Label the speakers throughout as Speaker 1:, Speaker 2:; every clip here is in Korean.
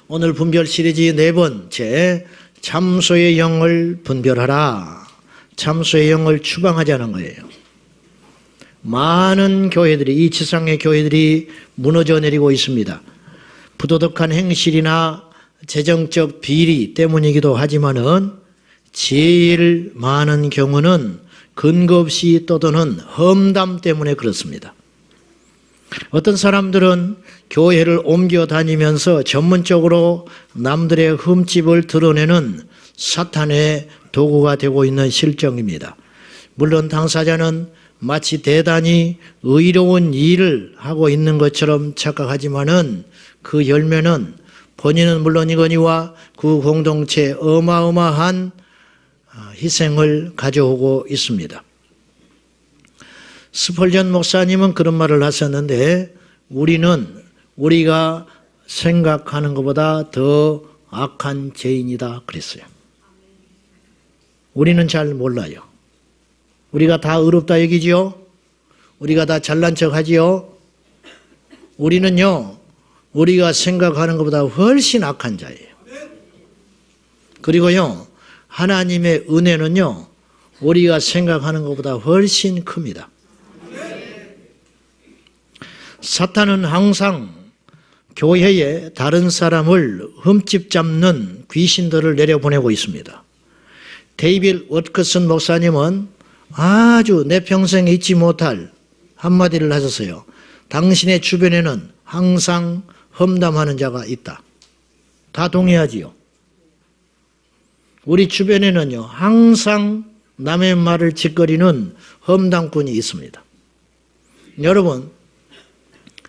Speaker 1: 오늘 분별 시리즈 네 번째, 참소의 영을 분별하라. 참소의 영을 추방하자는 거예요. 많은 교회들이, 이 지상의 교회들이 무너져 내리고 있습니다. 부도덕한 행실이나 재정적 비리 때문이기도 하지만은 제일 많은 경우는 근거 없이 떠도는 험담 때문에 그렇습니다. 어떤 사람들은 교회를 옮겨 다니면서 전문적으로 남들의 흠집을 드러내는 사탄의 도구가 되고 있는 실정입니다. 물론 당사자는 마치 대단히 의로운 일을 하고 있는 것처럼 착각하지만은 그 열매는 본인은 물론이거니와 그 공동체에 어마어마한 희생을 가져오고 있습니다. 스펄전 목사님은 그런 말을 하셨는데, 우리가 생각하는 것보다 더 악한 죄인이다 그랬어요. 우리는 잘 몰라요. 우리가 다 의롭다 여기지요? 우리가 다 잘난 척 하지요? 우리는요, 우리가 생각하는 것보다 훨씬 악한 자예요. 그리고요, 하나님의 은혜는요, 우리가 생각하는 것보다 훨씬 큽니다. 사탄은 항상 교회에 다른 사람을 흠집 잡는 귀신들을 내려보내고 있습니다. 데이빗 워트슨 목사님은 아주 내 평생에 잊지 못할 한마디를 하셨어요. 당신의 주변에는 항상 험담하는 자가 있다. 다 동의하지요. 우리 주변에는요, 항상 남의 말을 짓거리는 험담꾼이 있습니다. 여러분,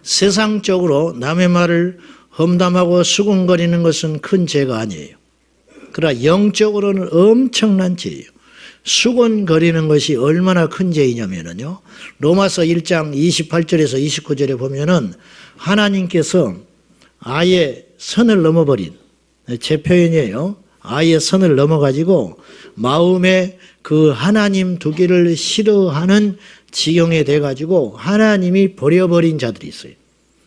Speaker 1: 세상적으로 남의 말을 험담하고 수군거리는 것은 큰 죄가 아니에요. 그러나 영적으로는 엄청난 죄예요. 수군거리는 것이 얼마나 큰 죄이냐면요, 로마서 1장 28절에서 29절에 보면은 하나님께서 아예 선을 넘어버린, 제 표현이에요. 아예 선을 넘어가지고 마음에 그 하나님 두기를 싫어하는 지경에 돼가지고 하나님이 버려버린 자들이 있어요.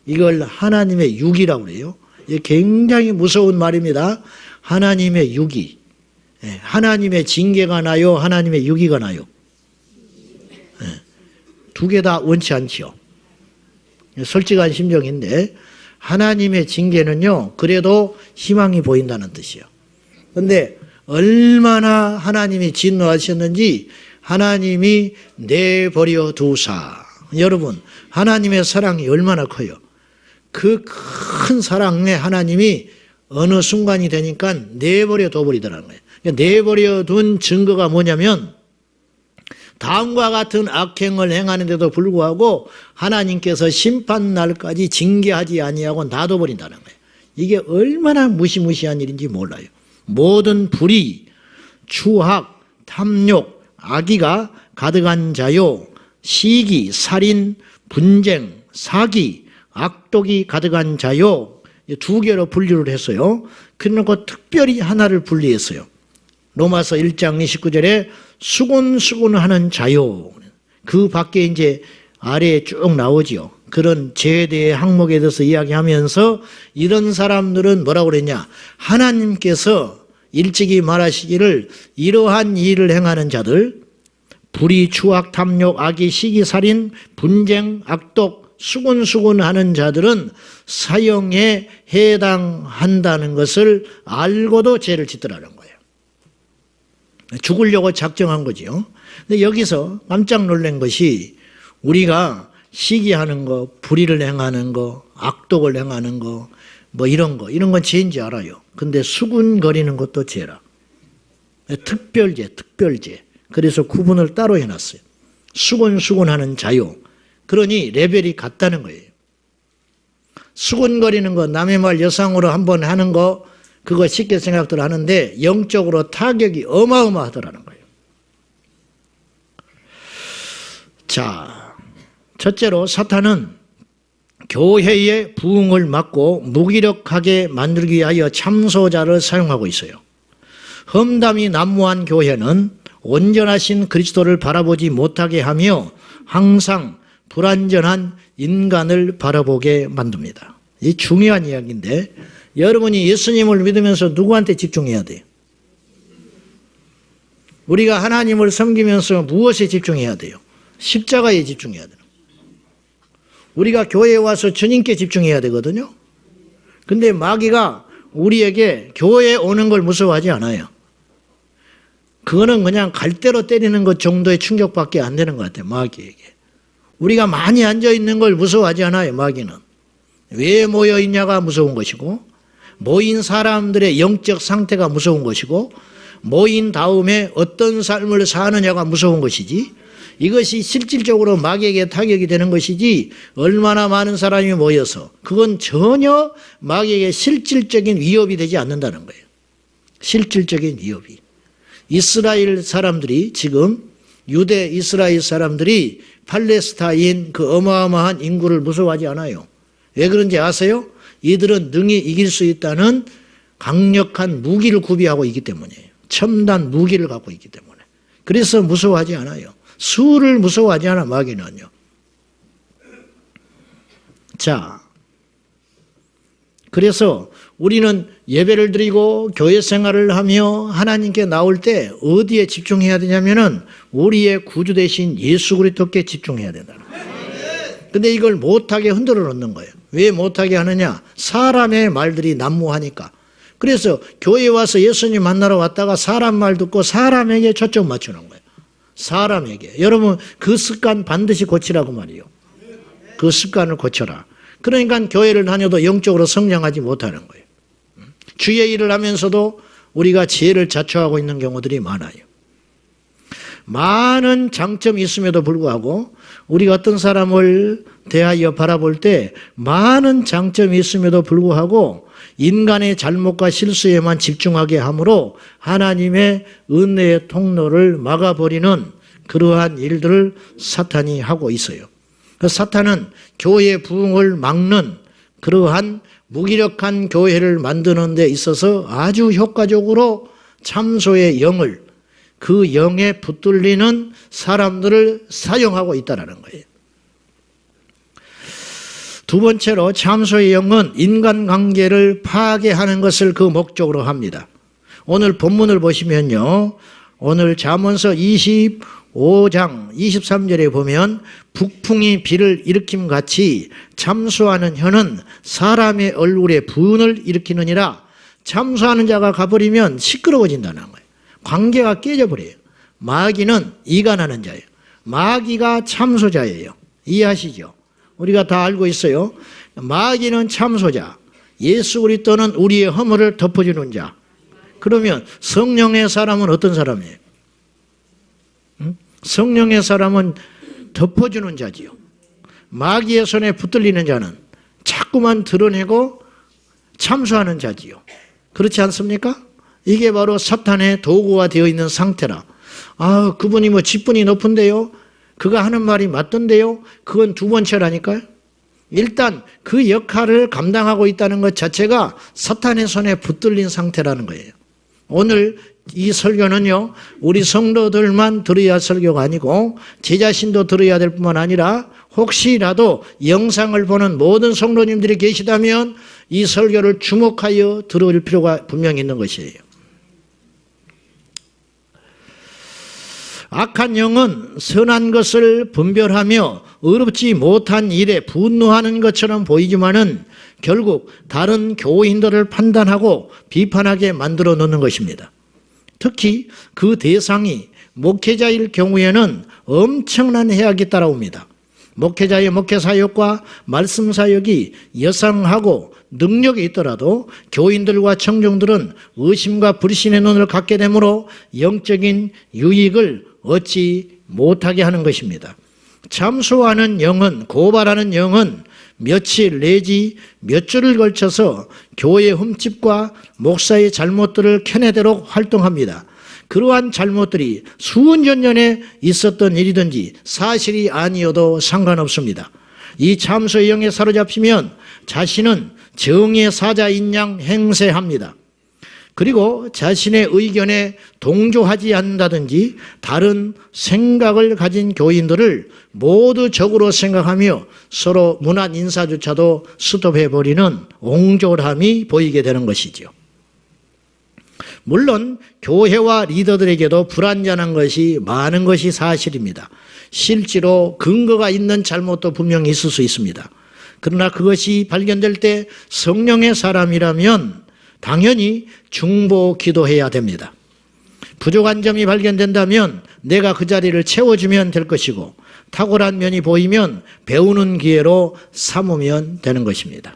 Speaker 1: 이걸 하나님의 육이라고 그래요. 이게 굉장히 무서운 말입니다. 하나님의 육이. 하나님의 징계가 나요? 하나님의 육이가 나요? 두 개 다 원치 않지요. 솔직한 심정인데, 하나님의 징계는요, 그래도 희망이 보인다는 뜻이에요. 그런데 얼마나 하나님이 진노하셨는지 하나님이 내버려 두사. 여러분, 하나님의 사랑이 얼마나 커요. 그 큰 사랑에 하나님이 어느 순간이 되니까 내버려 둬버리더라는 거예요. 내버려 둔 증거가 뭐냐면, 다음과 같은 악행을 행하는데도 불구하고 하나님께서 심판날까지 징계하지 아니하고 놔둬버린다는 거예요. 이게 얼마나 무시무시한 일인지 몰라요. 모든 불의, 추악, 탐욕, 악의가 가득한 자요, 시기, 살인, 분쟁, 사기, 악독이 가득한 자요, 두 개로 분류를 했어요. 그래놓고 특별히 하나를 분리했어요. 로마서 1장 29절에 수군수군하는 자요. 그 밖에 이제 아래에 쭉 나오지요. 그런 죄에 대해 항목에 대해서 이야기하면서 이런 사람들은 뭐라고 그랬냐? 하나님께서 일찍이 말하시기를 이러한 일을 행하는 자들, 불의, 추악, 탐욕, 악의, 시기, 살인, 분쟁, 악독, 수군수군하는 자들은 사형에 해당한다는 것을 알고도 죄를 짓더라는 거예요. 죽으려고 작정한 거죠. 근데 여기서 깜짝 놀란 것이, 우리가 시기하는 거, 불의를 행하는 거, 악독을 행하는 거, 뭐 이런 건 죄인지 알아요. 근데 수군거리는 것도 죄라. 특별죄. 그래서 구분을 따로 해놨어요. 수군하는 자요. 그러니 레벨이 같다는 거예요. 수군거리는 거, 남의 말 여상으로 한번 하는 거, 그거 쉽게 생각들 하는데 영적으로 타격이 어마어마하더라는 거예요. 자, 첫째로 사탄은 교회의 부흥을 막고 무기력하게 만들기 위하여 참소자를 사용하고 있어요. 험담이 난무한 교회는 온전하신 그리스도를 바라보지 못하게 하며 항상 불완전한 인간을 바라보게 만듭니다. 이 중요한 이야기인데, 여러분이 예수님을 믿으면서 누구한테 집중해야 돼요? 우리가 하나님을 섬기면서 무엇에 집중해야 돼요? 십자가에 집중해야 돼요. 우리가 교회에 와서 주님께 집중해야 되거든요. 근데 마귀가 우리에게 교회에 오는 걸 무서워하지 않아요. 그거는 그냥 갈대로 때리는 것 정도의 충격밖에 안 되는 것 같아요, 마귀에게. 우리가 많이 앉아있는 걸 무서워하지 않아요, 마귀는. 왜 모여있냐가 무서운 것이고, 모인 사람들의 영적 상태가 무서운 것이고, 모인 다음에 어떤 삶을 사느냐가 무서운 것이지, 이것이 실질적으로 마귀에게 타격이 되는 것이지, 얼마나 많은 사람이 모여서 그건 전혀 마귀에게 실질적인 위협이 되지 않는다는 거예요. 실질적인 위협이. 이스라엘 사람들이 지금 유대 이스라엘 사람들이 팔레스타인 그 어마어마한 인구를 무서워하지 않아요. 왜 그런지 아세요? 이들은 능히 이길 수 있다는 강력한 무기를 구비하고 있기 때문이에요. 첨단 무기를 갖고 있기 때문에. 그래서 무서워하지 않아요. 수를 무서워하지 않아, 마귀는요. 자, 그래서 우리는 예배를 드리고 교회 생활을 하며 하나님께 나올 때 어디에 집중해야 되냐면은 우리의 구주 되신 예수 그리스도께 집중해야 된다는 거예요. 근데 이걸 못하게 흔들어 놓는 거예요. 왜 못하게 하느냐? 사람의 말들이 난무하니까. 그래서 교회에 와서 예수님 만나러 왔다가 사람 말 듣고 사람에게 초점 맞추는 거예요. 사람에게. 여러분 그 습관 반드시 고치라고 말이에요. 그 습관을 고쳐라. 그러니까 교회를 다녀도 영적으로 성장하지 못하는 거예요. 주의 일을 하면서도 우리가 지혜를 자초하고 있는 경우들이 많아요. 많은 장점이 있음에도 불구하고 우리가 어떤 사람을 대하여 바라볼 때 많은 장점이 있음에도 불구하고 인간의 잘못과 실수에만 집중하게 하므로 하나님의 은혜의 통로를 막아버리는 그러한 일들을 사탄이 하고 있어요. 그 사탄은 교회의 부흥을 막는 그러한 무기력한 교회를 만드는 데 있어서 아주 효과적으로 참소의 영을 그 영에 붙들리는 사람들을 사용하고 있다는 거예요. 두 번째로 참소의 영은 인간관계를 파괴하는 것을 그 목적으로 합니다. 오늘 본문을 보시면요. 오늘 잠언서 25장 23절에 보면 북풍이 비를 일으킴 같이 참소하는 혀는 사람의 얼굴에 분을 일으키느니라. 참소하는 자가 가버리면 시끄러워진다는 거예요. 관계가 깨져버려요. 마귀는 이간하는 자예요. 마귀가 참소자예요. 이해하시죠? 우리가 다 알고 있어요. 마귀는 참소자, 예수 그리스도는 우리의 허물을 덮어주는 자. 그러면 성령의 사람은 어떤 사람이에요? 성령의 사람은 덮어주는 자지요. 마귀의 손에 붙들리는 자는 자꾸만 드러내고 참소하는 자지요. 그렇지 않습니까? 이게 바로 사탄의 도구가 되어 있는 상태라. 아, 그분이 뭐 직분이 높은데요? 그가 하는 말이 맞던데요? 그건 두 번째라니까요. 일단 그 역할을 감당하고 있다는 것 자체가 사탄의 손에 붙들린 상태라는 거예요. 오늘 이 설교는요, 우리 성도들만 들어야 할 설교가 아니고 제 자신도 들어야 될 뿐만 아니라 혹시라도 영상을 보는 모든 성도님들이 계시다면 이 설교를 주목하여 들을 필요가 분명히 있는 것이에요. 악한 영은 선한 것을 분별하며 의롭지 못한 일에 분노하는 것처럼 보이지만은 결국 다른 교인들을 판단하고 비판하게 만들어 놓는 것입니다. 특히 그 대상이 목회자일 경우에는 엄청난 해악이 따라옵니다. 목회자의 목회사역과 말씀사역이 여상하고 능력이 있더라도 교인들과 청중들은 의심과 불신의 눈을 갖게 되므로 영적인 유익을 얻지 못하게 하는 것입니다. 참소하는 영은, 고발하는 영은 며칠 내지 몇 주를 걸쳐서 교회의 흠집과 목사의 잘못들을 캐내도록 활동합니다. 그러한 잘못들이 수천 년에 있었던 일이든지 사실이 아니어도 상관없습니다. 이 참소의 영에 사로잡히면 자신은 정의의 사자인 양 행세합니다. 그리고 자신의 의견에 동조하지 않는다든지 다른 생각을 가진 교인들을 모두 적으로 생각하며 서로 문안 인사조차도 스톱해버리는 옹졸함이 보이게 되는 것이죠. 물론 교회와 리더들에게도 불완전한 것이 많은 것이 사실입니다. 실제로 근거가 있는 잘못도 분명히 있을 수 있습니다. 그러나 그것이 발견될 때 성령의 사람이라면 당연히 중보 기도해야 됩니다. 부족한 점이 발견된다면 내가 그 자리를 채워주면 될 것이고 탁월한 면이 보이면 배우는 기회로 삼으면 되는 것입니다.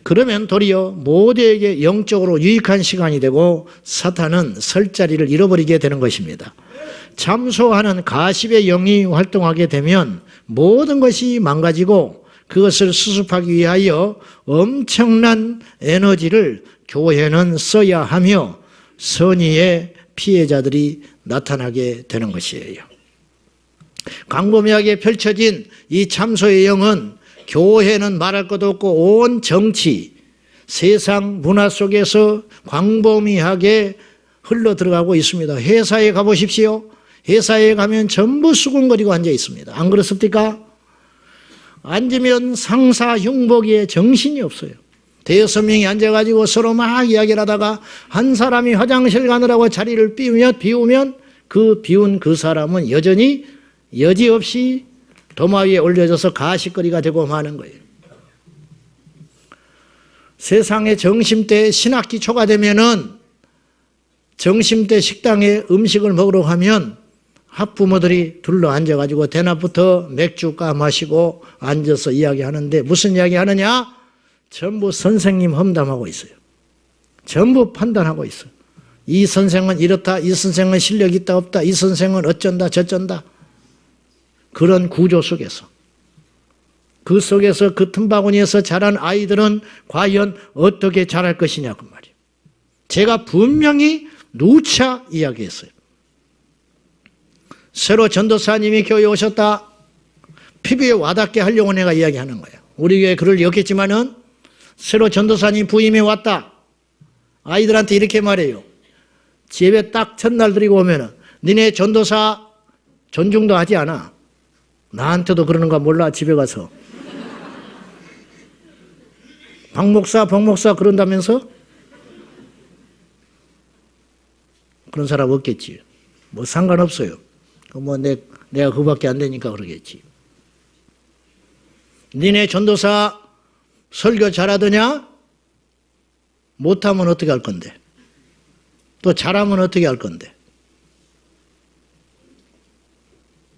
Speaker 1: 그러면 도리어 모두에게 영적으로 유익한 시간이 되고 사탄은 설 자리를 잃어버리게 되는 것입니다. 참소하는 가십의 영이 활동하게 되면 모든 것이 망가지고 그것을 수습하기 위하여 엄청난 에너지를 교회는 써야 하며 선의의 피해자들이 나타나게 되는 것이에요. 광범위하게 펼쳐진 이 참소의 영은 교회는 말할 것도 없고 온 정치, 세상 문화 속에서 광범위하게 흘러 들어가고 있습니다. 회사에 가보십시오. 회사에 가면 전부 수군거리고 앉아 있습니다. 안 그렇습니까? 앉으면 상사 흉보기에 정신이 없어요. 대여섯 명이 앉아가지고 서로 막 이야기를 하다가 한 사람이 화장실 가느라고 자리를 비우면 그 비운 그 사람은 여전히 여지없이 도마 위에 올려져서 가시거리가 되고 마는 거예요. 세상에 점심때 신학기 초가 되면은 점심때 식당에 음식을 먹으러 가면 학부모들이 둘러 앉아가지고 대낮부터 맥주 까 마시고 앉아서 이야기하는데 무슨 이야기 하느냐? 전부 선생님 험담하고 있어요. 전부 판단하고 있어요. 이 선생은 이렇다, 이 선생은 실력 있다 없다, 이 선생은 어쩐다 저쩐다. 그런 구조 속에서 그 속에서 그 틈바구니에서 자란 아이들은 과연 어떻게 자랄 것이냐 그 말이에요. 제가 분명히 누차 이야기했어요. 새로 전도사님이 교회에 오셨다. 피부에 와닿게 하려고 내가 이야기하는 거예요. 우리 교회 그럴 리 없겠지만은 새로 전도사님 부임이 왔다. 아이들한테 이렇게 말해요. 집에 딱 첫날 드리고 오면은 니네 전도사 존중도 하지 않아. 나한테도 그러는 거 몰라 집에 가서. 박 목사 그런다면서? 그런 사람 없겠지. 뭐 상관없어요. 뭐 내가 그밖에 안 되니까 그러겠지. 니네 전도사 설교 잘하더냐? 못하면 어떻게 할 건데? 또 잘하면 어떻게 할 건데?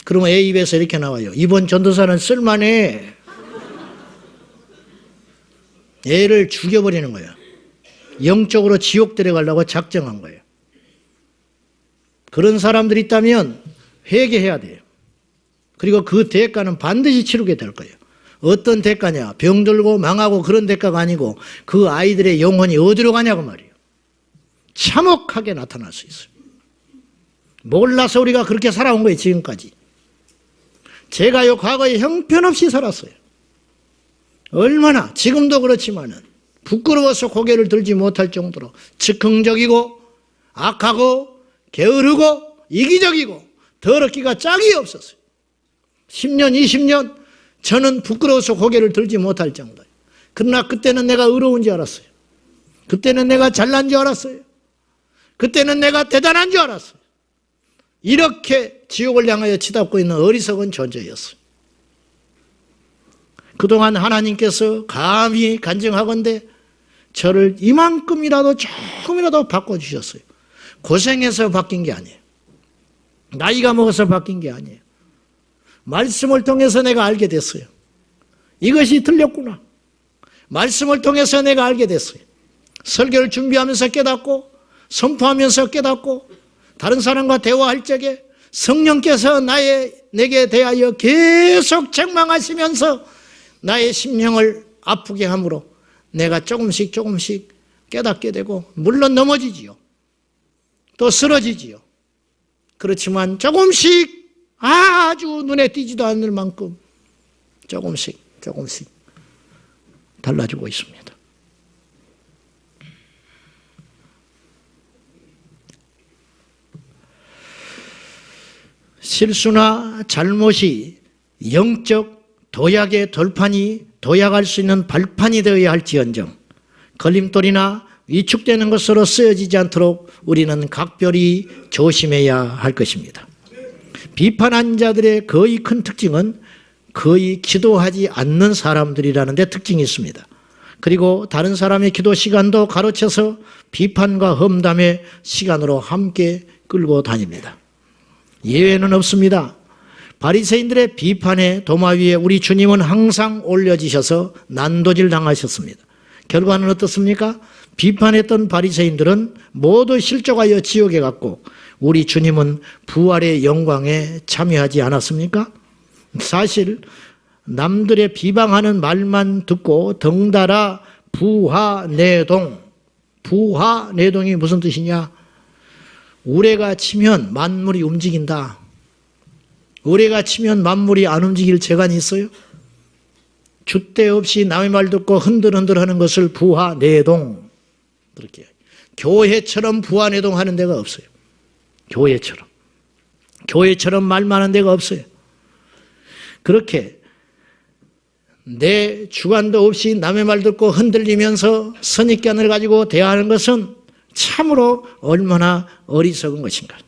Speaker 1: 그러면 애 입에서 이렇게 나와요. 이번 전도사는 쓸만해. 애를 죽여버리는 거야. 영적으로 지옥 데려가려고 작정한 거예요. 그런 사람들이 있다면 회개해야 돼요. 그리고 그 대가는 반드시 치르게 될 거예요. 어떤 대가냐? 병들고 망하고 그런 대가가 아니고 그 아이들의 영혼이 어디로 가냐고 말이에요. 참혹하게 나타날 수 있어요. 몰라서 우리가 그렇게 살아온 거예요. 지금까지. 제가요 과거에 형편없이 살았어요. 얼마나 지금도 그렇지만은 부끄러워서 고개를 들지 못할 정도로 즉흥적이고 악하고 게으르고 이기적이고 더럽기가 짝이 없었어요. 10년 20년 저는 부끄러워서 고개를 들지 못할 정도예요. 그러나 그때는 내가 의로운 줄 알았어요. 그때는 내가 잘난 줄 알았어요. 그때는 내가 대단한 줄 알았어요. 이렇게 지옥을 향하여 치닫고 있는 어리석은 존재였어요. 그동안 하나님께서 감히 간증하건대 저를 이만큼이라도 조금이라도 바꿔주셨어요. 고생해서 바뀐 게 아니에요. 나이가 먹어서 바뀐 게 아니에요. 말씀을 통해서 내가 알게 됐어요. 이것이 틀렸구나. 말씀을 통해서 내가 알게 됐어요. 설교를 준비하면서 깨닫고 선포하면서 깨닫고 다른 사람과 대화할 적에 성령께서 내게 대하여 계속 책망하시면서 나의 심령을 아프게 함으로 내가 조금씩 깨닫게 되고 물론 넘어지지요. 또 쓰러지지요. 그렇지만 조금씩 아주 눈에 띄지도 않을 만큼 조금씩 달라지고 있습니다. 실수나 잘못이 영적 도약의 돌판이 도약할 수 있는 발판이 되어야 할지언정 걸림돌이나 위축되는 것으로 쓰여지지 않도록 우리는 각별히 조심해야 할 것입니다. 비판한 자들의 거의 큰 특징은 거의 기도하지 않는 사람들이라는 데 특징이 있습니다. 그리고 다른 사람의 기도 시간도 가로채서 비판과 험담의 시간으로 함께 끌고 다닙니다. 예외는 없습니다. 바리새인들의 비판의 도마 위에 우리 주님은 항상 올려지셔서 난도질 당하셨습니다. 결과는 어떻습니까? 비판했던 바리새인들은 모두 실족하여 지옥에 갔고 우리 주님은 부활의 영광에 참여하지 않았습니까? 사실 남들의 비방하는 말만 듣고 덩달아 부하내동, 부하내동이 무슨 뜻이냐? 우레가 치면 만물이 움직인다. 우레가 치면 만물이 안 움직일 재간이 있어요? 줏대 없이 남의 말 듣고 흔들흔들 하는 것을 부하내동, 그렇게 교회처럼 부하내동 하는 데가 없어요. 교회처럼 말 많은 데가 없어요. 그렇게 내 주관도 없이 남의 말 듣고 흔들리면서 선입견을 가지고 대화하는 것은 참으로 얼마나 어리석은 것인가.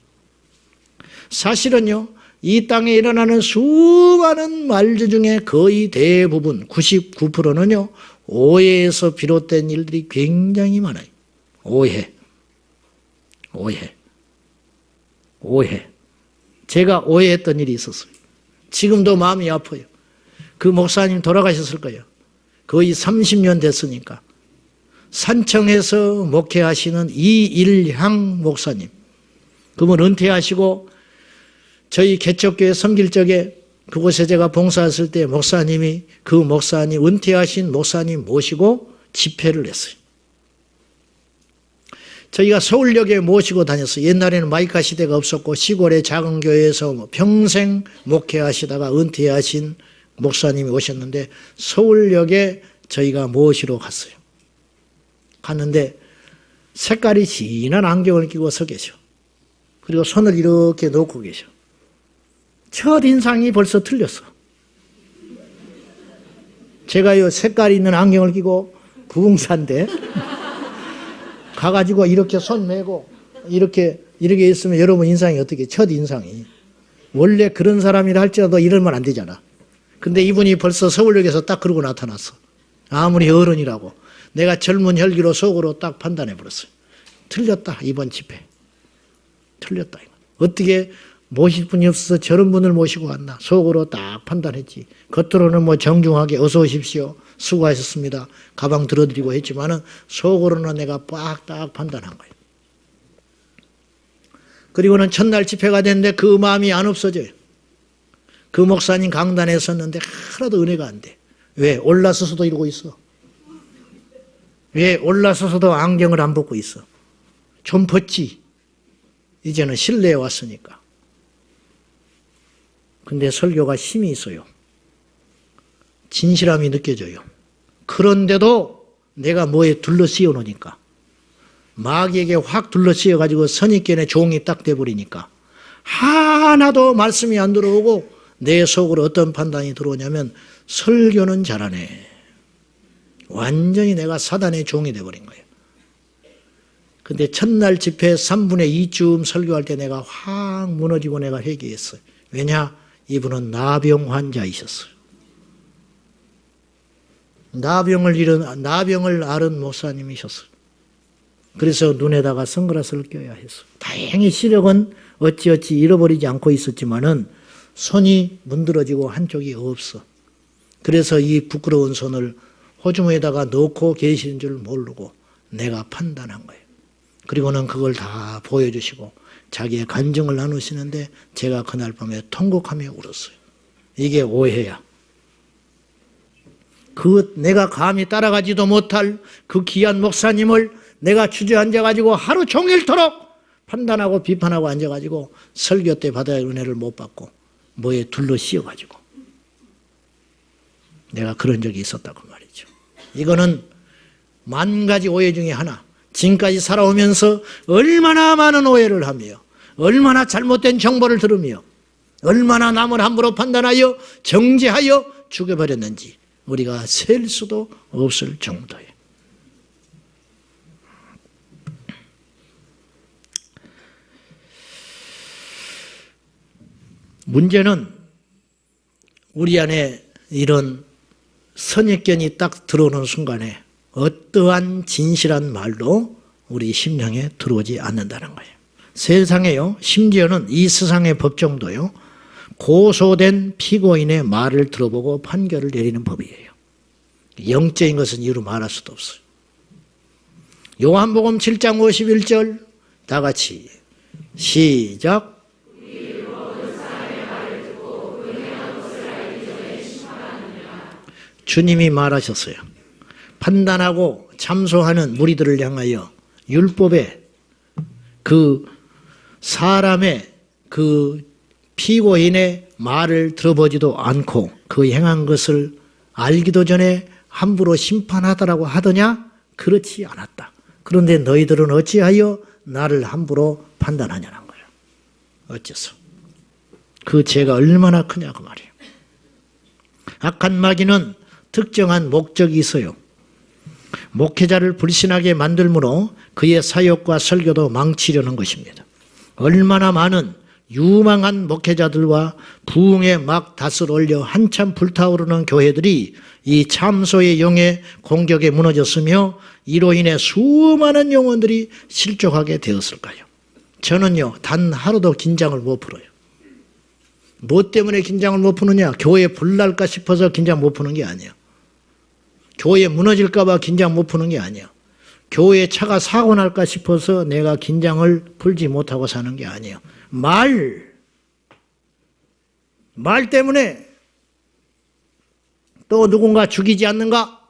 Speaker 1: 사실은요, 이 땅에 일어나는 수많은 말들 중에 거의 대부분 99%는요 오해에서 비롯된 일들이 굉장히 많아요. 오해. 제가 오해했던 일이 있었어요. 지금도 마음이 아파요. 그 목사님 돌아가셨을 거예요. 거의 30년 됐으니까. 산청에서 목회하시는 이일향 목사님. 그분 은퇴하시고 저희 개척교회 섬길 적에 그곳에 제가 봉사했을 때 목사님이 그 목사님, 은퇴하신 목사님 모시고 집회를 했어요. 저희가 서울역에 모시고 다녔어요. 옛날에는 마이카 시대가 없었고 시골의 작은 교회에서 평생 목회하시다가 은퇴하신 목사님이 오셨는데 서울역에 저희가 모시러 갔어요. 갔는데 색깔이 진한 안경을 끼고 서 계셔. 그리고 손을 이렇게 놓고 계셔. 첫인상이 벌써 틀렸어. 제가요 색깔 있는 안경을 끼고 부흥사인데 가가지고 이렇게 손 메고 이렇게 있으면 여러분 인상이 어떻게, 첫인상이. 원래 그런 사람이라 할지라도 이러면 안 되잖아. 근데 이분이 벌써 서울역에서 딱 그러고 나타났어. 아무리 어른이라고. 내가 젊은 혈기로 속으로 딱 판단해버렸어요. 틀렸다, 이번 집회. 틀렸다. 어떻게 모실 분이 없어서 저런 분을 모시고 왔나. 속으로 딱 판단했지. 겉으로는 뭐 정중하게 어서 오십시오. 수고하셨습니다. 가방 들어드리고 했지만은 속으로는 내가 빡딱 판단한 거예요. 그리고는 첫날 집회가 됐는데 그 마음이 안 없어져요. 그 목사님 강단에 섰는데 하나도 은혜가 안 돼. 왜? 올라서서도 이러고 있어. 왜? 올라서서도 안경을 안 벗고 있어. 좀 벗지. 이제는 실내에 왔으니까. 근데 설교가 힘이 있어요. 진실함이 느껴져요. 그런데도 내가 뭐에 둘러씌워 놓으니까, 마귀에게 확 둘러씌워 가지고 선입견의 종이 딱 돼버리니까 하나도 말씀이 안 들어오고 내 속으로 어떤 판단이 들어오냐면 설교는 잘하네. 완전히 내가 사단의 종이 돼버린 거예요. 근데 첫날 집회 3분의 2쯤 설교할 때 내가 확 무너지고 내가 회개했어요. 왜냐? 이분은 나병 환자이셨어요. 나병을 앓은 목사님이셨어요. 그래서 눈에다가 선글라스를 껴야 했어요. 다행히 시력은 어찌어찌 잃어버리지 않고 있었지만은 손이 문드러지고 한쪽이 없어. 그래서 이 부끄러운 손을 호주머니에다가 넣고 계시는 줄 모르고 내가 판단한 거예요. 그리고는 그걸 다 보여주시고 자기의 간증을 나누시는데 제가 그날 밤에 통곡하며 울었어요. 이게 오해야. 내가 감히 따라가지도 못할 그 귀한 목사님을 내가 주저앉아가지고 하루 종일토록 판단하고 비판하고 앉아가지고 설교 때 받아야 할 은혜를 못 받고 뭐에 둘러 씌워가지고 내가 그런 적이 있었다고 말이죠. 이거는 만 가지 오해 중에 하나. 지금까지 살아오면서 얼마나 많은 오해를 하며 얼마나 잘못된 정보를 들으며 얼마나 남을 함부로 판단하여 정죄하여 죽여버렸는지 우리가 셀 수도 없을 정도예요. 문제는 우리 안에 이런 선입견이 딱 들어오는 순간에 어떠한 진실한 말도 우리 심령에 들어오지 않는다는 거예요. 세상에요, 심지어는 이 세상의 법정도요, 고소된 피고인의 말을 들어보고 판결을 내리는 법이에요. 영적인 것은 이유로 말할 수도 없어요. 요한복음 7장 51절 다 같이 시작. 주님이 말하셨어요. 판단하고 참소하는 무리들을 향하여 율법의 그 사람의 그 피고인의 말을 들어보지도 않고 그 행한 것을 알기도 전에 함부로 심판하더라고 하더냐? 그렇지 않았다. 그런데 너희들은 어찌하여 나를 함부로 판단하냐는 거예요. 어째서? 그 죄가 얼마나 크냐 그 말이에요. 악한 마귀는 특정한 목적이 있어요. 목회자를 불신하게 만들므로 그의 사역과 설교도 망치려는 것입니다. 얼마나 많은 유망한 목회자들과 부흥에 막 닷을 올려 한참 불타오르는 교회들이 이 참소의 영의 공격에 무너졌으며 이로 인해 수많은 영혼들이 실족하게 되었을까요? 저는요, 단 하루도 긴장을 못 풀어요. 뭐 때문에 긴장을 못 푸느냐? 교회 불날까 싶어서 긴장 못 푸는 게 아니에요. 교회 무너질까 봐 긴장 못 푸는 게 아니에요. 교회 차가 사고 날까 싶어서 내가 긴장을 풀지 못하고 사는 게 아니에요. 말 때문에 또 누군가 죽이지 않는가?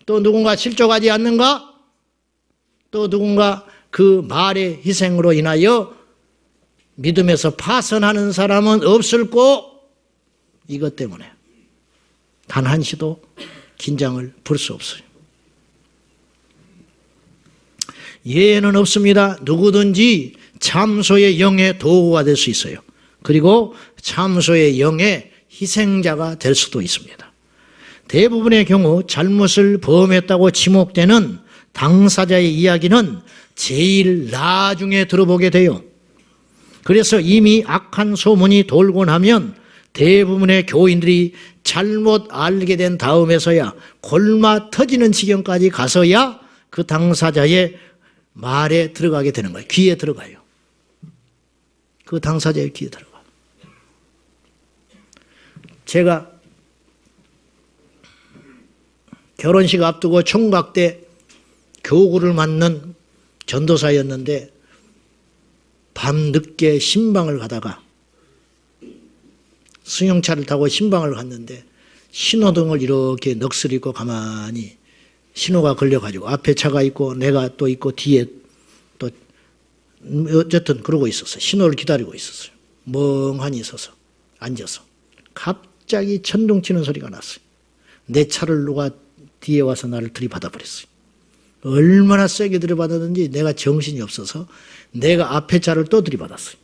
Speaker 1: 또 누군가 실족하지 않는가? 또 누군가 그 말의 희생으로 인하여 믿음에서 파선하는 사람은 없을고, 이것 때문에 단 한시도 긴장을 풀 수 없어요. 예외는 없습니다. 누구든지 참소의 영의 도구가 될 수 있어요. 그리고 참소의 영의 희생자가 될 수도 있습니다. 대부분의 경우 잘못을 범했다고 지목되는 당사자의 이야기는 제일 나중에 들어보게 돼요. 그래서 이미 악한 소문이 돌고 나면 대부분의 교인들이 잘못 알게 된 다음에서야 골마 터지는 지경까지 가서야 그 당사자의 말에 들어가게 되는 거예요. 귀에 들어가요. 그 당사자의 귀에 들어가. 제가 결혼식 앞두고 총각 때 교구를 맡는 전도사였는데 밤늦게 신방을 가다가 승용차를 타고 신방을 갔는데 신호등을 이렇게 넋을 잃고 가만히 신호가 걸려가지고 앞에 차가 있고 내가 또 있고 뒤에 또 어쨌든 그러고 있었어요. 신호를 기다리고 있었어요. 멍하니 있어서 앉아서 갑자기 천둥치는 소리가 났어요. 내 차를 누가 뒤에 와서 나를 들이받아 버렸어요. 얼마나 세게 들이받았는지 내가 정신이 없어서 내가 앞에 차를 또 들이받았어요.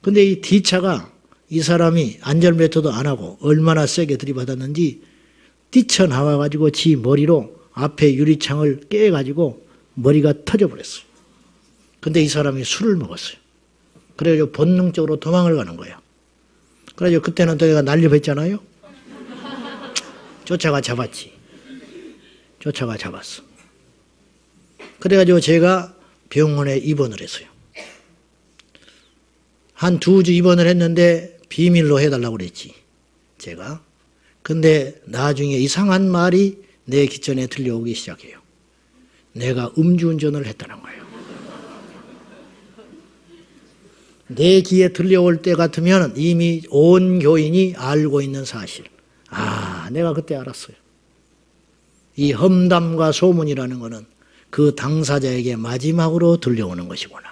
Speaker 1: 근데 이 뒤차가 이 사람이 안전벨트도 안 하고 얼마나 세게 들이받았는지 뛰쳐나와가지고 지 머리로 앞에 유리창을 깨가지고 머리가 터져버렸어요. 근데 이 사람이 술을 먹었어요. 그래가지고 본능적으로 도망을 가는 거예요. 그래가지고 그때는 또 내가 난립했잖아요. 쫓아가 잡았지. 쫓아가 잡았어. 그래가지고 제가 병원에 입원을 했어요. 한 2주 입원을 했는데 비밀로 해달라고 그랬지, 제가. 근데 나중에 이상한 말이 내 귀천에 들려오기 시작해요. 내가 음주운전을 했다는 거예요. 내 귀에 들려올 때 같으면 이미 온 교인이 알고 있는 사실. 아, 내가 그때 알았어요. 이 험담과 소문이라는 것은 그 당사자에게 마지막으로 들려오는 것이구나.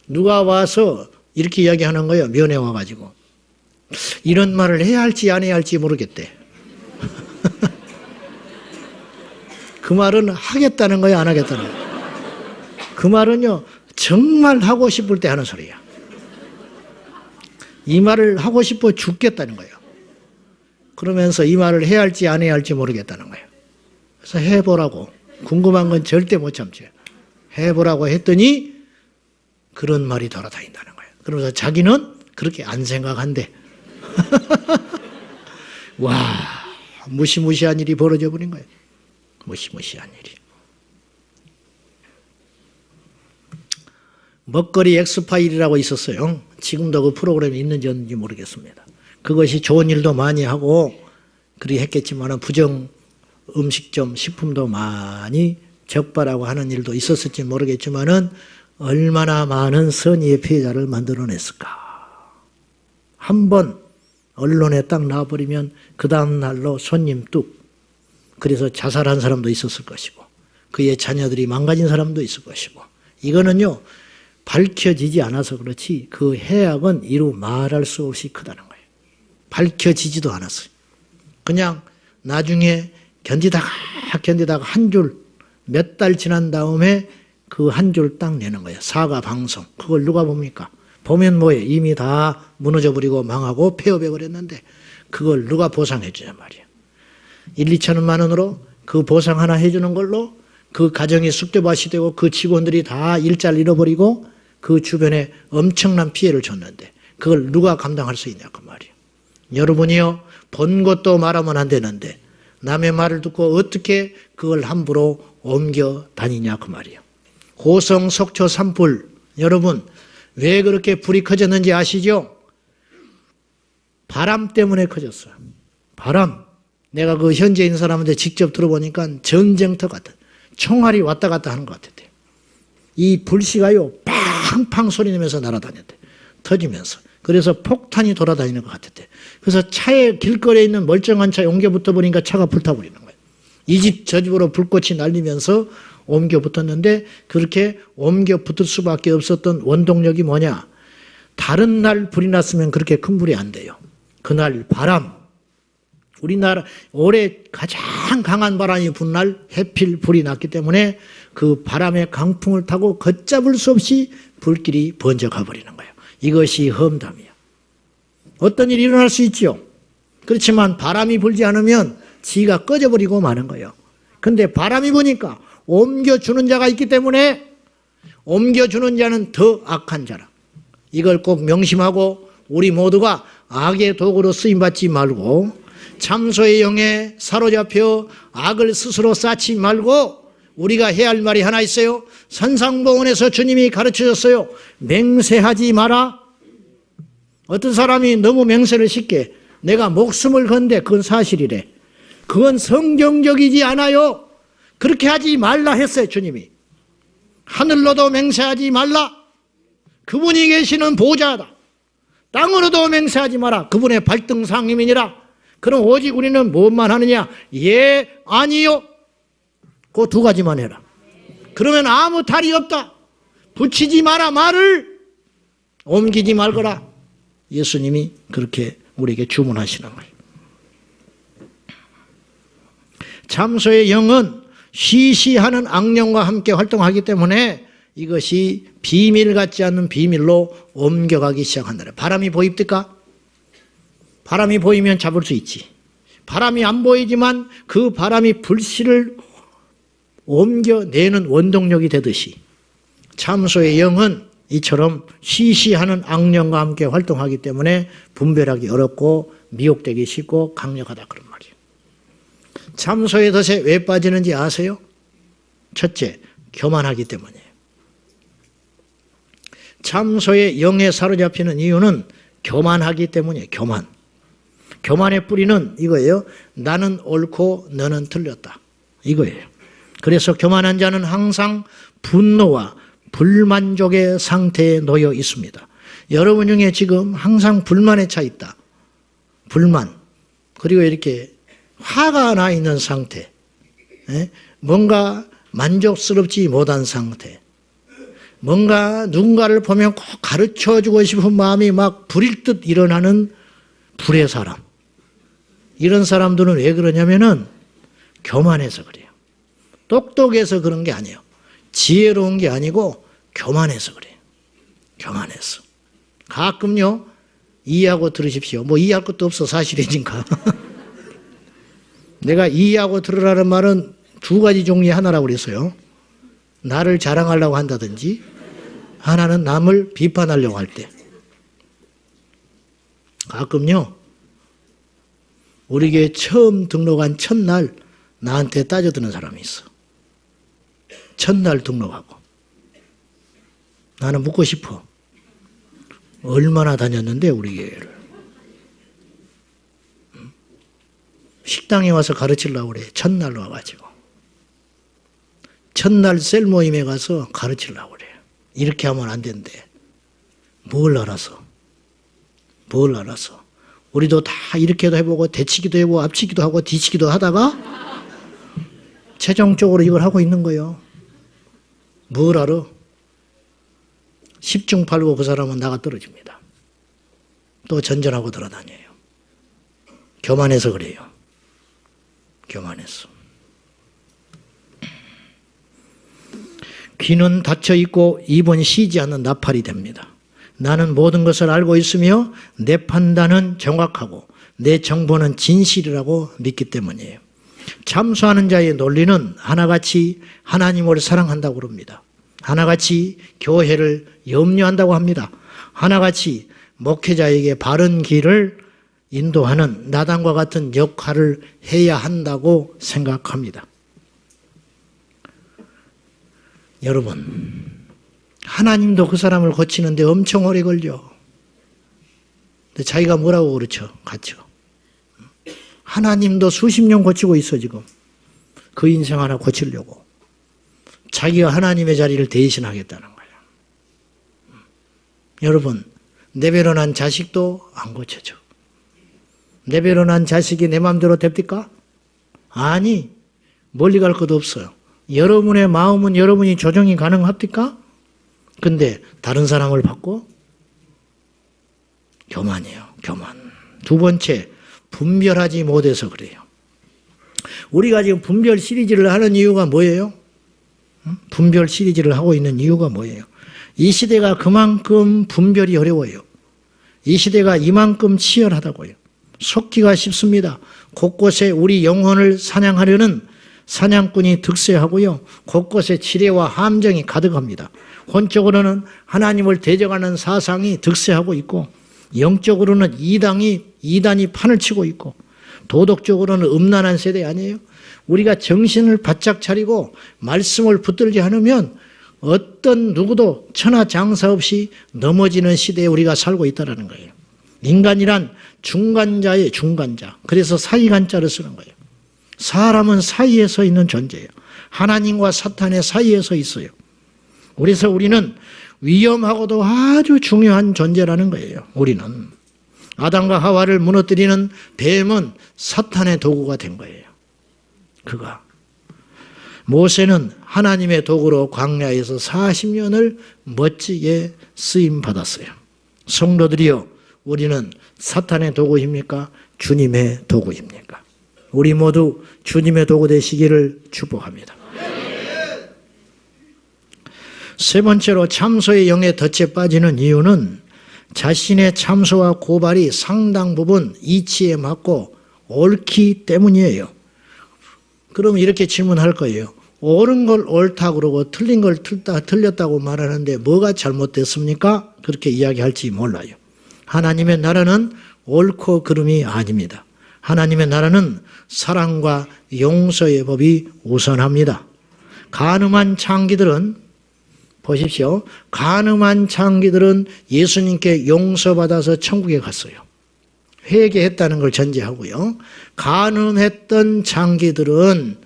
Speaker 1: 누가 와서 이렇게 이야기하는 거예요. 면회 와가지고. 이런 말을 해야 할지 안 해야 할지 모르겠대. 그 말은 하겠다는 거야, 안 하겠다는 거야. 그 말은요, 정말 하고 싶을 때 하는 소리야. 이 말을 하고 싶어 죽겠다는 거예요. 그러면서 이 말을 해야 할지 안 해야 할지 모르겠다는 거예요. 그래서 해보라고. 궁금한 건 절대 못 참죠. 해보라고 했더니 그런 말이 돌아다닌다는 거예요. 그러면서 자기는 그렇게 안 생각한대. 와, 무시무시한 일이 벌어져 버린 거예요. 무시무시한 일이. 먹거리 엑스파일이라고 있었어요. 지금도 그 프로그램이 있는지 없는지 모르겠습니다. 그것이 좋은 일도 많이 하고 그리 했겠지만 부정 음식점, 식품도 많이 적발하고 하는 일도 있었을지 모르겠지만은 얼마나 많은 선의의 피해자를 만들어냈을까. 한번 언론에 딱 나와버리면 그 다음 날로 손님 뚝. 그래서 자살한 사람도 있었을 것이고 그의 자녀들이 망가진 사람도 있을 것이고 이거는요 밝혀지지 않아서 그렇지 그 해악은 이루 말할 수 없이 크다는 거예요. 밝혀지지도 않았어요. 그냥 나중에 견디다가 한 줄 몇 달 지난 다음에 그 한 줄 딱 내는 거예요. 사과 방송. 그걸 누가 봅니까? 보면 뭐예요? 이미 다 무너져버리고 망하고 폐업해버렸는데 그걸 누가 보상해 주냐 말이에요. 1, 2천만 원으로 그 보상 하나 해주는 걸로 그 가정이 쑥대밭이 되고 그 직원들이 다 일자를 잃어버리고 그 주변에 엄청난 피해를 줬는데 그걸 누가 감당할 수 있냐 그 말이에요. 여러분이요 본 것도 말하면 안 되는데 남의 말을 듣고 어떻게 그걸 함부로 옮겨 다니냐 그 말이에요. 고성 속초 산불 여러분 왜 그렇게 불이 커졌는지 아시죠? 바람 때문에 커졌어요. 바람. 내가 그 현재 있는 사람한테 직접 들어보니까 전쟁터 같은 총알이 왔다 갔다 하는 것 같았대요. 이 불씨가요 팡팡 소리 내면서 날아다녔대. 터지면서. 그래서 폭탄이 돌아다니는 것 같았대. 그래서 차에 길거리에 있는 멀쩡한 차에 옮겨 붙어 보니까 차가 불타버리는 거예요. 이 집 저 집으로 불꽃이 날리면서 옮겨 붙었는데 그렇게 옮겨 붙을 수밖에 없었던 원동력이 뭐냐. 다른 날 불이 났으면 그렇게 큰 불이 안 돼요. 그날 바람. 우리나라 올해 가장 강한 바람이 분 날 해필 불이 났기 때문에 그 바람의 강풍을 타고 걷잡을 수 없이 불길이 번져 가버리는 거예요. 이것이 험담이야. 어떤 일이 일어날 수 있지요. 그렇지만 바람이 불지 않으면 지가 꺼져버리고 마는 거예요. 근데 바람이 부니까 옮겨주는 자가 있기 때문에 옮겨주는 자는 더 악한 자라. 이걸 꼭 명심하고 우리 모두가 악의 도구로 쓰임받지 말고 참소의 영에 사로잡혀 악을 스스로 쌓지 말고 우리가 해야 할 말이 하나 있어요. 산상보훈에서 주님이 가르쳐줬어요. 맹세하지 마라. 어떤 사람이 너무 맹세를 쉽게 내가 목숨을 건데 그건 사실이래. 그건 성경적이지 않아요. 그렇게 하지 말라 했어요. 주님이. 하늘로도 맹세하지 말라. 그분이 계시는 보좌다. 땅으로도 맹세하지 마라. 그분의 발등상임이니라. 그럼 오직 우리는 무엇만 하느냐? 예, 아니요. 그 두 가지만 해라. 그러면 아무 탈이 없다. 붙이지 마라 말을 옮기지 말거라. 예수님이 그렇게 우리에게 주문하시는 거예요. 참소의 영은 시시하는 악령과 함께 활동하기 때문에 이것이 비밀 같지 않은 비밀로 옮겨가기 시작한다. 바람이 보입니까? 바람이 보이면 잡을 수 있지. 바람이 안 보이지만 그 바람이 불씨를 옮겨내는 원동력이 되듯이 참소의 영은 이처럼 시시하는 악령과 함께 활동하기 때문에 분별하기 어렵고 미혹되기 쉽고 강력하다 그런 말이에요. 참소의 덫에 왜 빠지는지 아세요? 첫째, 교만하기 때문이에요. 참소의 영에 사로잡히는 이유는 교만하기 때문이에요. 교만. 교만의 뿌리는 이거예요. 나는 옳고 너는 틀렸다. 이거예요. 그래서 교만한 자는 항상 분노와 불만족의 상태에 놓여 있습니다. 여러분 중에 지금 항상 불만에 차 있다. 불만. 그리고 이렇게 화가 나 있는 상태. 뭔가 만족스럽지 못한 상태. 뭔가 누군가를 보면 꼭 가르쳐주고 싶은 마음이 막 불일 듯 일어나는 불의 사람. 이런 사람들은 왜 그러냐면은 교만해서 그래요. 똑똑해서 그런 게 아니에요. 지혜로운 게 아니고 교만해서 그래요. 교만해서. 가끔요, 이해하고 들으십시오. 뭐 이해할 것도 없어, 사실이니까. 내가 이해하고 들으라는 말은 두 가지 종류의 하나라고 그랬어요. 나를 자랑하려고 한다든지, 하나는 남을 비판하려고 할 때. 가끔요, 우리 교회 처음 등록한 첫날 나한테 따져드는 사람이 있어. 첫날 등록하고. 나는 묻고 싶어. 얼마나 다녔는데 우리 교회를. 식당에 와서 가르치려고 그래. 첫날 와가지고. 첫날 셀 모임에 가서 가르치려고 그래. 이렇게 하면 안 된대. 뭘 알아서. 뭘 알아서. 우리도 다 이렇게도 해보고 대치기도 해보고 앞치기도 하고 뒤치기도 하다가 최종적으로 이걸 하고 있는 거예요. 뭘 알아? 10중 8구 그 사람은 나가 떨어집니다. 또 전전하고 돌아다녀요. 교만해서 그래요. 교만해서. 귀는 닫혀 있고 입은 쉬지 않는 나팔이 됩니다. 나는 모든 것을 알고 있으며 내 판단은 정확하고 내 정보는 진실이라고 믿기 때문이에요. 참소하는 자의 논리는 하나같이 하나님을 사랑한다고 그럽니다. 하나같이 교회를 염려한다고 합니다. 하나같이 목회자에게 바른 길을 인도하는 나단과 같은 역할을 해야 한다고 생각합니다. 여러분, 하나님도 그 사람을 고치는데 엄청 오래 걸려. 근데 자기가 뭐라고 그렇죠? 같죠. 하나님도 수십 년 고치고 있어 지금. 그 인생 하나 고치려고. 자기가 하나님의 자리를 대신하겠다는 거예요. 여러분, 내 배로 난 자식도 안 고쳐져. 내 배로 난 자식이 내 마음대로 됩니까? 아니, 멀리 갈 것도 없어요. 여러분의 마음은 여러분이 조정이 가능합니까? 근데 다른 사람을 받고? 교만이에요. 교만. 두 번째, 분별하지 못해서 그래요. 우리가 지금 분별 시리즈를 하는 이유가 뭐예요? 분별 시리즈를 하고 있는 이유가 뭐예요? 이 시대가 그만큼 분별이 어려워요. 이 시대가 이만큼 치열하다고요. 속기가 쉽습니다. 곳곳에 우리 영혼을 사냥하려는 사냥꾼이 득세하고요. 곳곳에 지뢰와 함정이 가득합니다. 혼적으로는 하나님을 대적하는 사상이 득세하고 있고 영적으로는 이단이 판을 치고 있고 도덕적으로는 음란한 세대 아니에요? 우리가 정신을 바짝 차리고 말씀을 붙들지 않으면 어떤 누구도 천하장사 없이 넘어지는 시대에 우리가 살고 있다는 거예요. 인간이란 중간자의 중간자. 그래서 사이간자를 쓰는 거예요. 사람은 사이에 서 있는 존재예요. 하나님과 사탄의 사이에 서 있어요. 그래서 우리는 위험하고도 아주 중요한 존재라는 거예요. 우리는. 아담과 하와를 무너뜨리는 뱀은 사탄의 도구가 된 거예요. 그가. 모세는 하나님의 도구로 광야에서 40년을 멋지게 쓰임받았어요. 성도들이여, 우리는 사탄의 도구입니까? 주님의 도구입니까? 우리 모두 주님의 도구 되시기를 축복합니다. 세 번째로 참소의 영에 덫에 빠지는 이유는 자신의 참소와 고발이 상당 부분 이치에 맞고 옳기 때문이에요. 그럼 이렇게 질문할 거예요. 옳은 걸 옳다 그러고 틀린 걸 틀렸다고 말하는데 뭐가 잘못됐습니까? 그렇게 이야기할지 몰라요. 하나님의 나라는 옳고 그름이 아닙니다. 하나님의 나라는 사랑과 용서의 법이 우선합니다. 간음한 창기들은 보십시오. 간음한 창기들은 예수님께 용서받아서 천국에 갔어요. 회개했다는 걸 전제하고요. 간음했던 창기들은,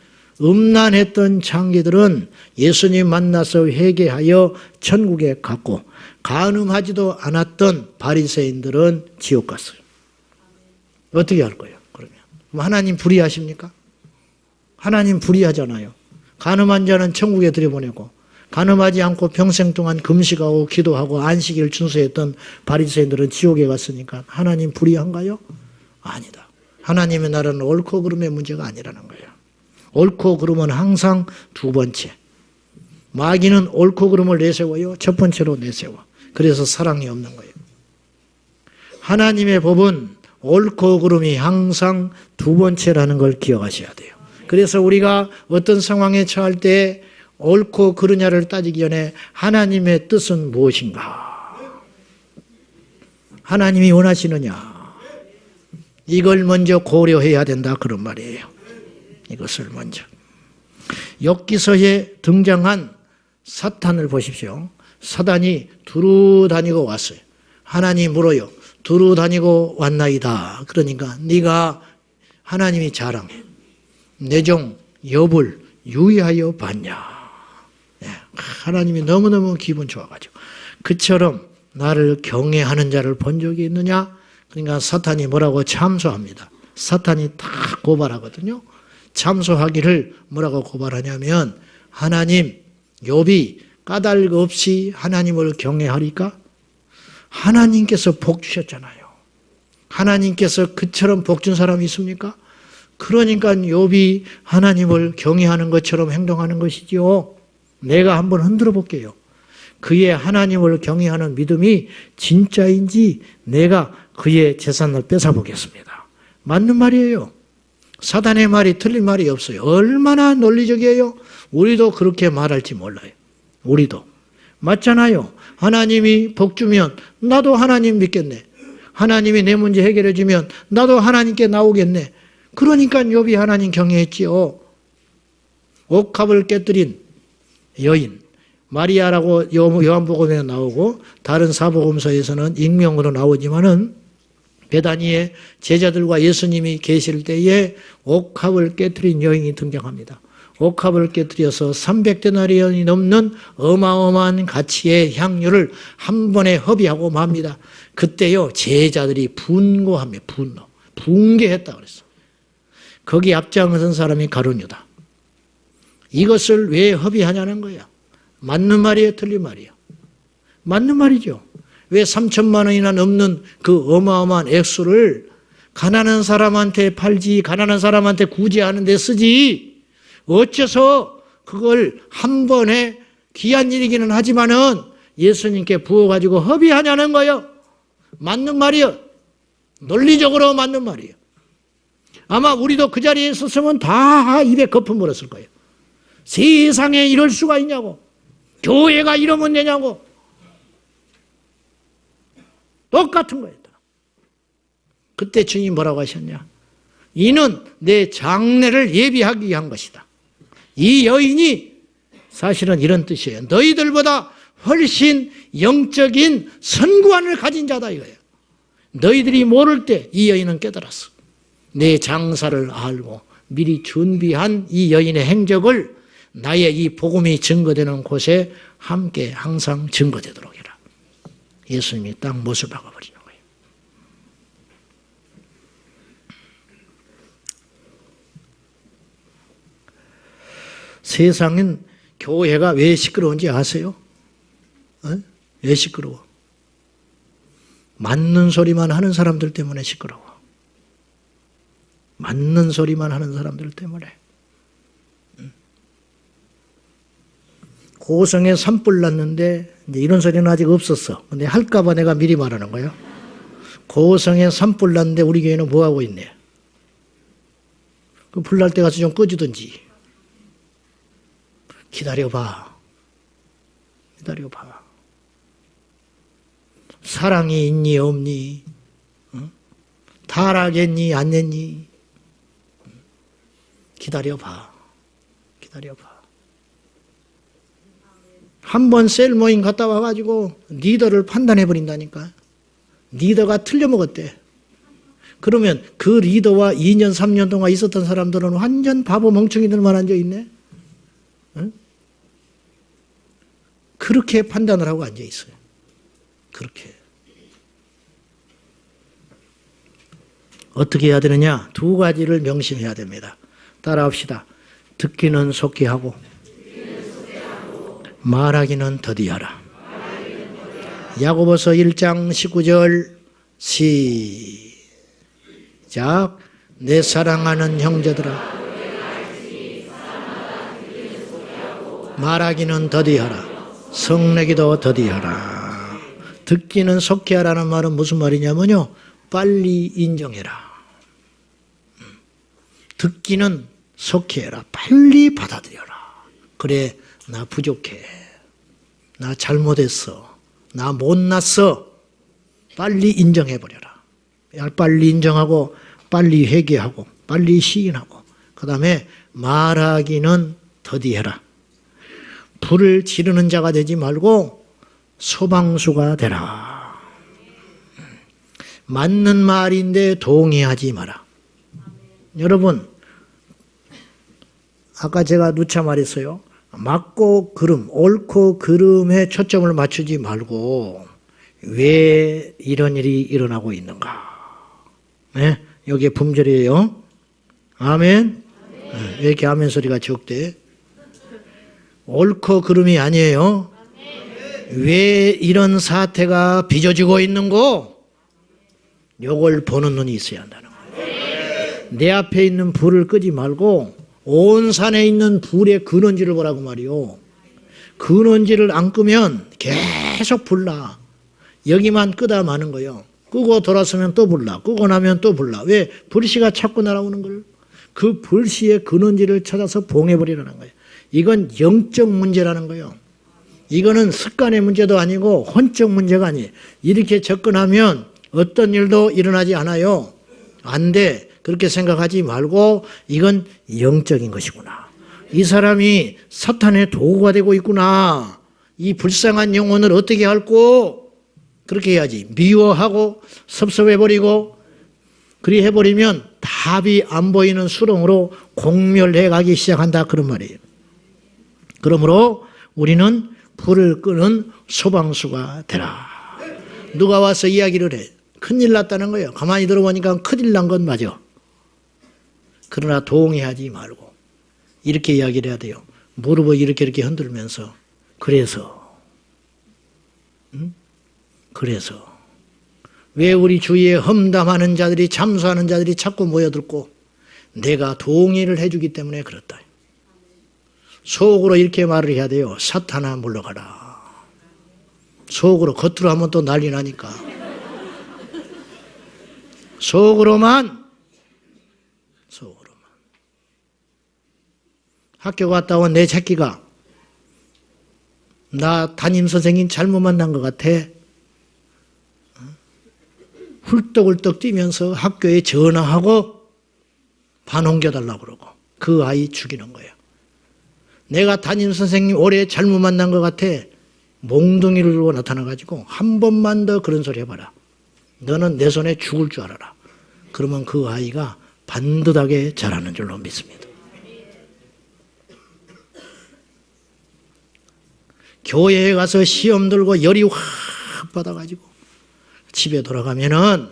Speaker 1: 음란했던 창기들은 예수님 만나서 회개하여 천국에 갔고, 간음하지도 않았던 바리새인들은 지옥 갔어요. 어떻게 할 거예요? 그러면 하나님 불의하십니까? 하나님 불의하잖아요. 간음한 자는 천국에 들여보내고 간음하지 않고 평생 동안 금식하고 기도하고 안식일을 준수했던 바리새인들은 지옥에 갔으니까 하나님 불의한가요? 아니다. 하나님의 나라는 옳고 그름의 문제가 아니라는 거예요. 옳고 그름은 항상 두 번째. 마귀는 옳고 그름을 내세워요. 첫 번째로 내세워. 그래서 사랑이 없는 거예요. 하나님의 법은 옳고 그름이 항상 두 번째라는 걸 기억하셔야 돼요. 그래서 우리가 어떤 상황에 처할 때 옳고 그르냐를 따지기 전에 하나님의 뜻은 무엇인가? 하나님이 원하시느냐? 이걸 먼저 고려해야 된다 그런 말이에요. 이것을 먼저. 욥기서에 등장한 사탄을 보십시오. 사단이 두루 다니고 왔어요. 하나님 물어요. 두루 다니고 왔나이다. 그러니까 네가 하나님이 자랑해. 내 종 욥을 유의하여 봤냐. 하나님이 너무너무 기분 좋아가지고 그처럼 나를 경외하는 자를 본 적이 있느냐. 그러니까 사탄이 뭐라고 참소합니다. 사탄이 다 고발하거든요. 참소하기를 뭐라고 고발하냐면 하나님 욥이 까닭 없이 하나님을 경외하리까? 하나님께서 복 주셨잖아요. 하나님께서 그처럼 복 준 사람이 있습니까? 그러니까 욥이 하나님을 경외하는 것처럼 행동하는 것이지요. 내가 한번 흔들어 볼게요. 그의 하나님을 경외하는 믿음이 진짜인지 내가 그의 재산을 뺏어 보겠습니다. 맞는 말이에요. 사단의 말이 틀린 말이 없어요. 얼마나 논리적이에요. 우리도 그렇게 말할지 몰라요. 우리도. 맞잖아요. 하나님이 복 주면 나도 하나님 믿겠네. 하나님이 내 문제 해결해 주면 나도 하나님께 나오겠네. 그러니까 욥이 하나님 경외했지요. 옥합을 깨뜨린 여인 마리아라고 요한복음에 나오고 다른 사복음서에서는 익명으로 나오지만은 베다니에 제자들과 예수님이 계실 때에 옥합을 깨뜨린 여인이 등장합니다. 옥합을 깨뜨려서 300데나리온이 넘는 어마어마한 가치의 향유를 한 번에 허비하고 맙니다. 그때요 제자들이 분노합니다. 붕괴했다 그랬어. 거기 앞장선 사람이 가룟유다. 이것을 왜 허비하냐는 거야. 맞는 말이에요, 틀린 말이에요? 맞는 말이죠. 왜 3천만 원이나 넘는 그 어마어마한 액수를 가난한 사람한테 팔지, 가난한 사람한테 구제하는 데 쓰지. 어째서 그걸 한 번에 귀한 일이기는 하지만은 예수님께 부어가지고 허비하냐는 거예요. 맞는 말이에요. 논리적으로 맞는 말이에요. 아마 우리도 그 자리에 있었으면 다 입에 거품 물었을 거예요. 세상에 이럴 수가 있냐고. 교회가 이러면 되냐고. 똑같은 거예요. 그때 주님 뭐라고 하셨냐. 이는 내 장래를 예비하기 위한 것이다. 이 여인이 사실은 이런 뜻이에요. 너희들보다 훨씬 영적인 선구안을 가진 자다 이거예요. 너희들이 모를 때 이 여인은 깨달았어. 내 장사를 알고 미리 준비한 이 여인의 행적을 나의 이 복음이 증거되는 곳에 함께 항상 증거되도록 해라. 예수님이 딱 못을 박아버리는 거예요. 세상은 교회가 왜 시끄러운지 아세요? 왜 시끄러워? 맞는 소리만 하는 사람들 때문에 시끄러워. 맞는 소리만 하는 사람들 때문에. 고성에 산불 났는데 이제 이런 소리는 아직 없었어. 근데 할까봐 내가 미리 말하는 거예요. 고성에 산불 났는데 우리 교회는 뭐하고 있네. 그 불 날 때 가서 좀 꺼주든지. 기다려봐. 기다려봐. 사랑이 있니 없니? 타락했니 안 했니? 기다려봐. 기다려봐. 한 번 셀 모임 갔다 와가지고 리더를 판단해버린다니까. 리더가 틀려먹었대. 그러면 그 리더와 2년 3년 동안 있었던 사람들은 완전 바보 멍청이들만 앉아있네. 응? 그렇게 판단을 하고 앉아있어요. 그렇게. 어떻게 해야 되느냐? 두 가지를 명심해야 됩니다. 따라합시다. 듣기는 속히 하고 말하기는 더디하라. 야고보서 1장 19절 시작. 내 사랑하는 형제들아 말하기는 더디하라. 성내기도 더디하라. 듣기는 속해하라는 말은 무슨 말이냐면요. 빨리 인정해라. 듣기는 속해해라. 빨리 받아들여라. 그래, 나 부족해. 나 잘못했어. 나 못났어. 빨리 인정해버려라. 빨리 인정하고 빨리 회개하고 빨리 시인하고 그 다음에 말하기는 더디해라. 불을 지르는 자가 되지 말고 소방수가 되라. 맞는 말인데 동의하지 마라. 여러분, 아까 제가 누차 말했어요. 맞고 그름, 옳고 그름에 초점을 맞추지 말고 왜 이런 일이 일어나고 있는가. 네? 여기에 품절이에요. 아멘. 네, 왜 이렇게 아멘 소리가 적대? 옳고 그름이 아니에요. 왜 이런 사태가 빚어지고 있는고? 요걸 보는 눈이 있어야 한다는 거예요. 내 앞에 있는 불을 끄지 말고 온 산에 있는 불의 근원지를 보라고 말이요. 근원지를 안 끄면 계속 불나. 여기만 끄다 마는 거예요. 끄고 돌아서면 또 불나. 끄고 나면 또 불나. 왜? 불씨가 자꾸 날아오는 걸. 그 불씨의 근원지를 찾아서 봉해버리라는 거예요. 이건 영적 문제라는 거예요. 이거는 습관의 문제도 아니고 혼적 문제가 아니에요. 이렇게 접근하면 어떤 일도 일어나지 않아요. 안 돼. 그렇게 생각하지 말고 이건 영적인 것이구나. 이 사람이 사탄의 도구가 되고 있구나. 이 불쌍한 영혼을 어떻게 할꼬? 그렇게 해야지. 미워하고 섭섭해버리고 그리 해버리면 답이 안 보이는 수렁으로 공멸해 가기 시작한다. 그런 말이에요. 그러므로 우리는 불을 끄는 소방수가 되라. 누가 와서 이야기를 해. 큰일 났다는 거예요. 가만히 들어보니까 큰일 난 건 맞아. 그러나 동의하지 말고 이렇게 이야기를 해야 돼요. 무릎을 이렇게 흔들면서 그래서 그래서 왜 우리 주위에 험담하는 자들이 참수하는 자들이 자꾸 모여들고 내가 동의를 해주기 때문에 그렇다. 속으로 이렇게 말을 해야 돼요. 사탄아 물러가라. 속으로 겉으로 하면 또 난리 나니까. 속으로만 학교 갔다 온 내 새끼가 나 담임선생님 잘못 만난 것 같아. 훌떡훌떡 뛰면서 학교에 전화하고 반 옮겨달라고 그러고 그 아이 죽이는 거예요. 내가 담임선생님 올해 잘못 만난 것 같아. 몽둥이를 들고 나타나가지고 한 번만 더 그런 소리 해봐라. 너는 내 손에 죽을 줄 알아라. 그러면 그 아이가 반듯하게 자라는 줄로 믿습니다. 교회에 가서 시험 들고 열이 확 받아가지고 집에 돌아가면은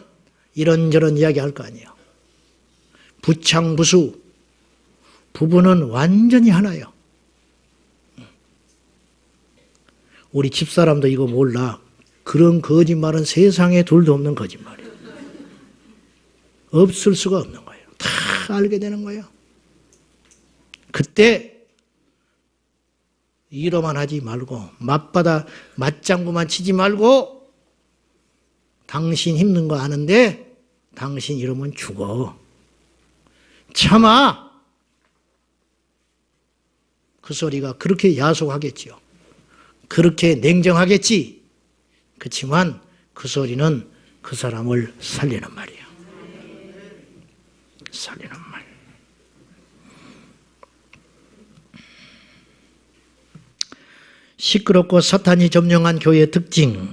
Speaker 1: 이런저런 이야기 할 거 아니에요. 부창부수. 부부는 완전히 하나요. 우리 집사람도 이거 몰라. 그런 거짓말은 세상에 둘도 없는 거짓말이에요. 없을 수가 없는 거예요. 다 알게 되는 거예요. 그때 이러만 하지 말고 맞장구만 치지 말고 당신 힘든 거 아는데 당신 이러면 죽어. 참아. 그 소리가 그렇게 야속하겠지요. 그렇게 냉정하겠지. 그렇지만 그 소리는 그 사람을 살리는 말이에요. 살리는 말. 시끄럽고 사탄이 점령한 교회의 특징.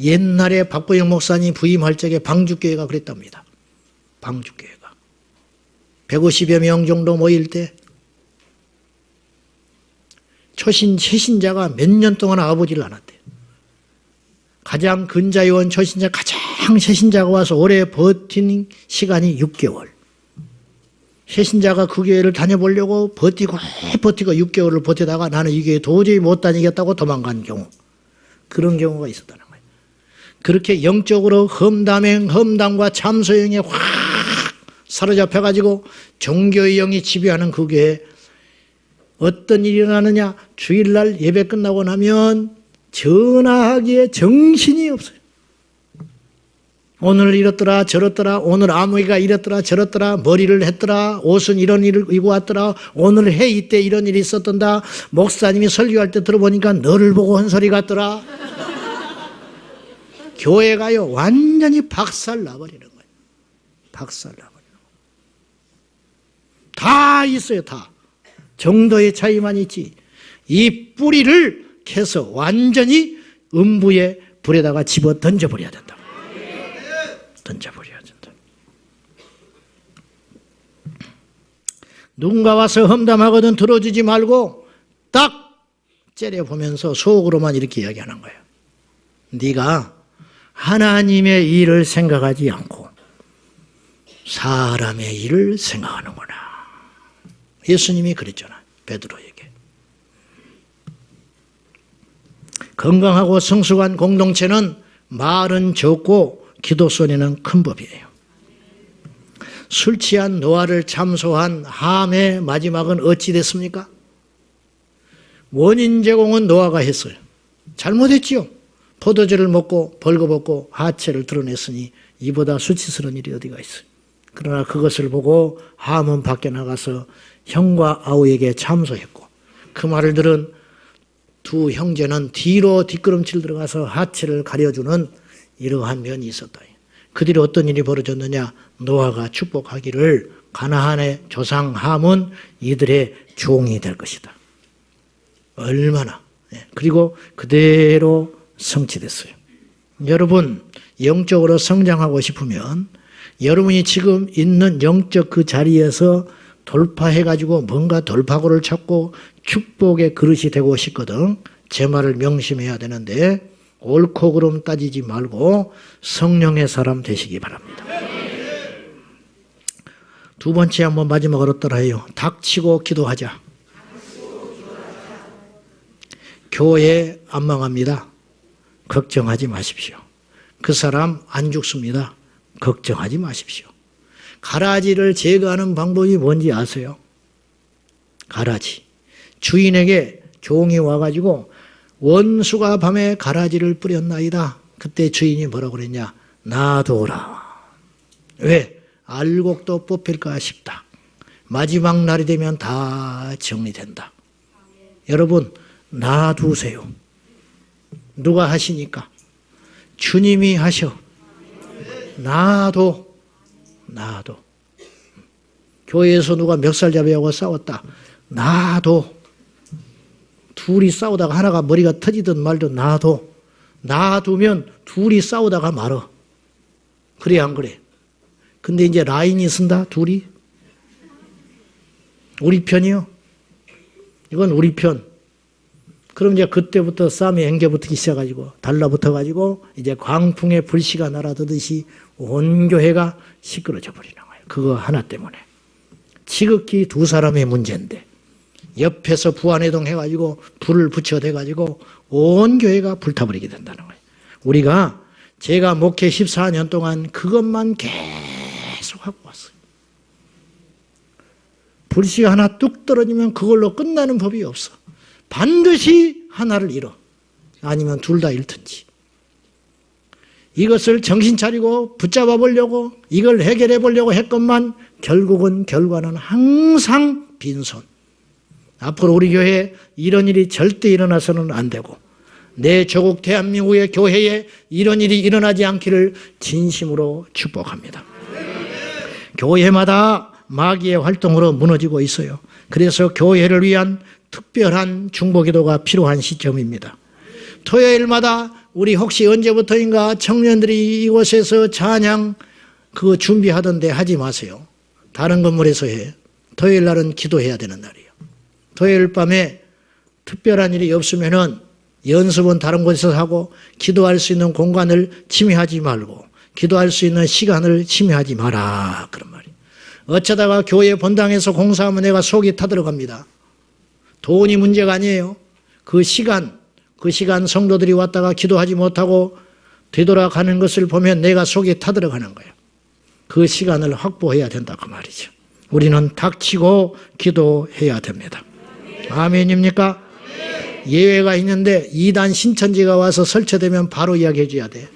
Speaker 1: 옛날에 박보영 목사님 부임할 적에 방주교회가 그랬답니다. 방주교회가 150여 명 정도 모일 때 초신자가 몇 년 동안 아버지를 않았대요. 가장 근자요원 초신자 가장 새신자가 와서 오래 버틴 시간이 6개월. 새신자가 그 교회를 다녀보려고 버티고 6개월을 버티다가 나는 이 교회 도저히 못 다니겠다고 도망간 경우. 그런 경우가 있었다는 거예요. 그렇게 영적으로 험담과 참소형에 확 사로잡혀가지고 종교의 영이 지배하는 그 교회에 어떤 일이 일어나느냐. 주일날 예배 끝나고 나면 전화하기에 정신이 없어요. 오늘 이렇더라 저렇더라, 오늘 아무개가 이랬더라 저렇더라, 머리를 했더라, 옷은 이런 일을 입고 왔더라, 오늘 회의 때 이런 일이 있었던다, 목사님이 설교할 때 들어보니까 너를 보고 한 소리 같더라. 교회가요 완전히 박살 나버리는 거예요. 박살 나버리는 거예요. 다 있어요. 다. 정도의 차이만 있지. 이 뿌리를 캐서 완전히 음부의 불에다가 집어 던져버려야 된다. 던져버려야 된다. 누군가 와서 험담하거든 들어주지 말고 딱 째려보면서 속으로만 이렇게 이야기하는 거예요. 네가 하나님의 일을 생각하지 않고 사람의 일을 생각하는구나. 예수님이 그랬잖아, 베드로에게. 건강하고 성숙한 공동체는 말은 적고 기도 소리는 큰 법이에요. 술 취한 노아를 참소한 함의 마지막은 어찌 됐습니까? 원인 제공은 노아가 했어요. 잘못했지요. 포도주를 먹고 벌거벗고 하체를 드러냈으니 이보다 수치스러운 일이 어디가 있어요. 그러나 그것을 보고 함은 밖에 나가서 형과 아우에게 참소했고, 그 말을 들은 두 형제는 뒤로 뒷걸음질 들어가서 하체를 가려주는 이러한 면이 있었다. 그 뒤로 어떤 일이 벌어졌느냐? 노아가 축복하기를 가나안의 조상 함은 이들의 종이 될 것이다. 얼마나. 그리고 그대로 성취됐어요. 여러분, 영적으로 성장하고 싶으면 여러분이 지금 있는 영적 그 자리에서 돌파해가지고 뭔가 돌파구를 찾고 축복의 그릇이 되고 싶거든. 제 말을 명심해야 되는데 옳고 그름 따지지 말고 성령의 사람 되시기 바랍니다. 두 번째 한번 마지막으로 따라해요. 닥치고 기도하자. 교회 안 망합니다. 걱정하지 마십시오. 그 사람 안 죽습니다. 걱정하지 마십시오. 가라지를 제거하는 방법이 뭔지 아세요? 가라지. 주인에게 종이 와가지고 원수가 밤에 가라지를 뿌렸나이다. 그때 주인이 뭐라고 그랬냐? 놔둬라. 왜? 알곡도 뽑힐까 싶다. 마지막 날이 되면 다 정리된다. 여러분, 놔두세요. 누가 하시니까? 주님이 하셔. 놔둬. 교회에서 누가 멱살잡이하고 싸웠다. 놔둬. 둘이 싸우다가 하나가 머리가 터지든 말든 놔둬. 놔두면 둘이 싸우다가 말어. 그래 안 그래? 근데 이제 라인이 쓴다 둘이. 우리 편이요. 이건 우리 편. 그럼 이제 그때부터 싸움이 앵겨붙기 시작해가지고 달라붙어가지고 이제 광풍에 불씨가 날아드듯이 온 교회가 시끄러져 버리는 거예요. 그거 하나 때문에. 지극히 두 사람의 문제인데 옆에서 부안해동 해가지고 불을 붙여대가지고 온 교회가 불타버리게 된다는 거예요. 우리가 제가 목회 14년 동안 그것만 계속 하고 왔어요. 불씨가 하나 뚝 떨어지면 그걸로 끝나는 법이 없어. 반드시 하나를 잃어. 아니면 둘 다 잃든지. 이것을 정신 차리고 붙잡아 보려고 이걸 해결해 보려고 했건만 결국은 결과는 항상 빈손. 앞으로 우리 교회에 이런 일이 절대 일어나서는 안 되고 내 조국 대한민국의 교회에 이런 일이 일어나지 않기를 진심으로 축복합니다. 교회마다 마귀의 활동으로 무너지고 있어요. 그래서 교회를 위한 특별한 중보기도가 필요한 시점입니다. 토요일마다 우리 혹시 언제부터인가 청년들이 이곳에서 찬양 그거 준비하던데 하지 마세요. 다른 건물에서 해. 토요일 날은 기도해야 되는 날이에요. 토요일 밤에 특별한 일이 없으면은 연습은 다른 곳에서 하고 기도할 수 있는 공간을 침해하지 말고 기도할 수 있는 시간을 침해하지 마라. 그런 말이에요. 어쩌다가 교회 본당에서 공사하면 내가 속이 타들어갑니다. 돈이 문제가 아니에요. 그 시간 성도들이 왔다가 기도하지 못하고 되돌아가는 것을 보면 내가 속이 타들어가는 거예요. 그 시간을 확보해야 된다 그 말이죠. 우리는 닥치고 기도해야 됩니다. 아멘입니까? 예외가 있는데 이단 신천지가 와서 설치되면 바로 이야기해 줘야 돼.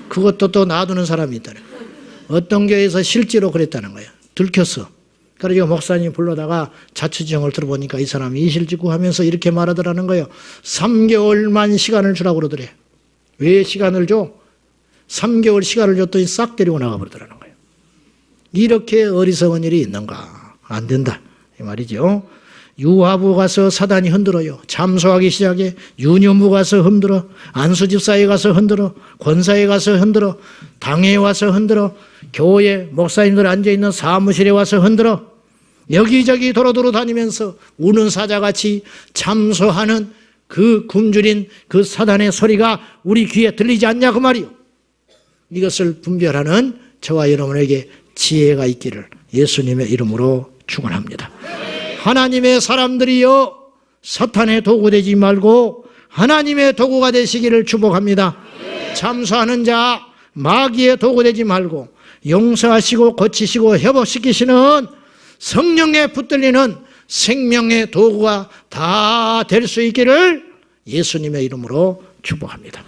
Speaker 1: 그것도 또 놔두는 사람이 있다는 거예요. 어떤 교회에서 실제로 그랬다는 거예요. 들켰어. 그래서 목사님 불러다가 자초지종을 들어보니까 이 사람이 이실직고 하면서 이렇게 말하더라는 거예요. 3개월만 시간을 주라고 그러더래. 왜 시간을 줘? 3개월 시간을 줬더니 싹 데리고 나가버리더라는 거예요. 이렇게 어리석은 일이 있는가? 안 된다. 이 말이죠. 유아부 가서 사단이 흔들어요. 잠수하기 시작해. 유년부 가서 흔들어. 안수집사에 가서 흔들어. 권사에 가서 흔들어. 당회에 와서 흔들어. 교회 목사님들 앉아있는 사무실에 와서 흔들어. 여기저기 도로도로 다니면서 우는 사자같이 잠수하는 그 굶주린 그 사단의 소리가 우리 귀에 들리지 않냐 그 말이요. 이것을 분별하는 저와 여러분에게 지혜가 있기를 예수님의 이름으로 축원합니다. 하나님의 사람들이여 사탄의 도구 되지 말고 하나님의 도구가 되시기를 축복합니다. 잠수하는 자 마귀의 도구 되지 말고 용서하시고 고치시고 회복시키시는 성령에 붙들리는 생명의 도구가 다 될 수 있기를 예수님의 이름으로 축복합니다.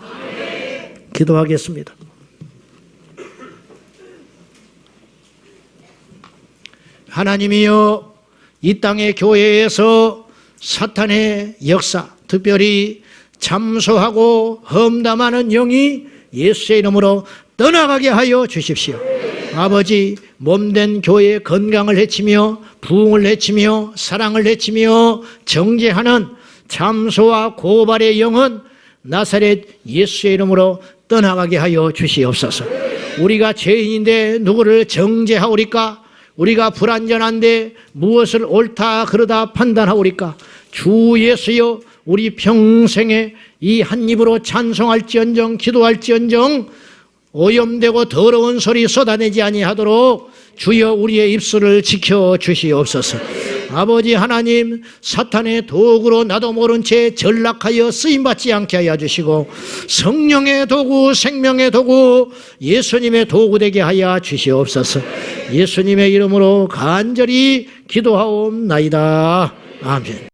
Speaker 1: 기도하겠습니다. 하나님이여 이 땅의 교회에서 사탄의 역사, 특별히 잠수하고 험담하는 영이 예수의 이름으로 떠나가게 하여 주십시오. 아버지, 몸된 교회의 건강을 해치며 부흥을 해치며 사랑을 해치며 정죄하는 잠수와 고발의 영은 나사렛 예수의 이름으로 떠나가게 하여 주시옵소서. 우리가 죄인인데 누구를 정죄하오리까? 우리가 불완전한데 무엇을 옳다 그러다 판단하오리까? 주 예수여, 우리 평생에 이 한 입으로 찬송할지언정 기도할지언정 오염되고 더러운 소리 쏟아내지 아니하도록 주여 우리의 입술을 지켜 주시옵소서. 아버지 하나님, 사탄의 도구로 나도 모른 채 전락하여 쓰임받지 않게 하여 주시고 성령의 도구, 생명의 도구, 예수님의 도구 되게 하여 주시옵소서. 예수님의 이름으로 간절히 기도하옵나이다. 아멘.